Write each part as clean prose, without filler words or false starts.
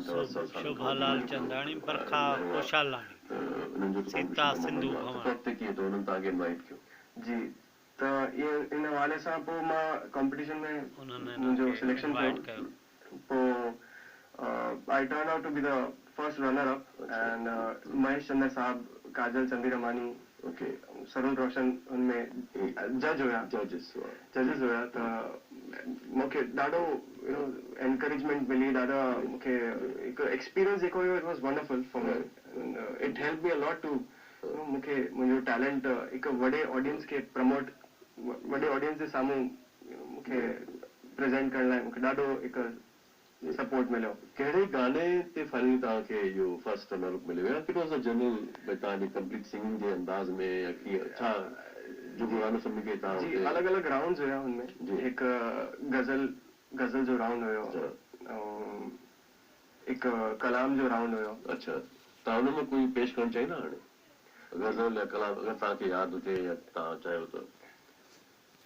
शोभालाल चंदाणी, बरखा कोशालानी, सीता सिंधु भवन। जी तो ये इन हवाले सां पोइ मां कॉम्पिटिशन में मुंहिंजो सिलेक्शन थियो पोइ I turned out to be the first runner-up and Mahesh Chandra साहब, काजल चंदीरमानी, सरुण रोशन उनमें जज हुया, जजेस हुया त मूंखे ॾाढो एनकरेजमेंट मिली, ॾाढा मूंखे हिकु एक्सपीरियंस जेको हुयो, it was wonderful for me, it help me a lot to मूंखे मुंहिंजो टैलेंट हिकु वॾे ऑडियंस खे प्रमोट, वॾे ऑडियंस जे साम्हूं मूंखे प्रेज़ेंट करण लाइ मूंखे ॾाढो हिकु सपोर्ट मिलियो। कहिड़े गाने ते फाइनली तव्हांखे इहो फर्स्ट रनर अप मिलियो या इट वाज अ जनरल भई तव्हांजी कंप्लीट सिंगिंग जे अंदाज़ में या कीअं छा जेको गानो सभिनी खे तव्हां जी अलॻि अलॻि राउंड्स हुया हुनमें, हिकु गज़ल जो राउंड हुयो ऐं हिकु कलाम जो राउंड हुयो। अच्छा तव्हां हुन में कोई पेश करणु चाहींदा हाणे गज़ल या कलाम अगरि तव्हांखे यादि हुजे या तव्हां चाहियो त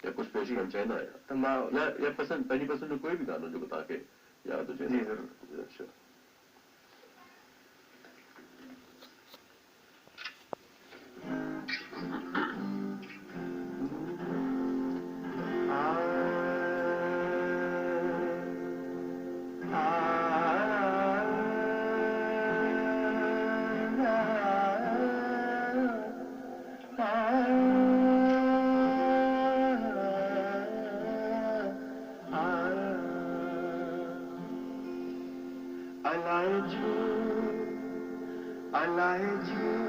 या कुझु पेश करणु चाहींदा आहियो त मां या पसंदि पंहिंजी पसंदि जो कोई बि गानो जेको तव्हांखे याद हुजे? जी ज़रूरु। अच्छा I lied to you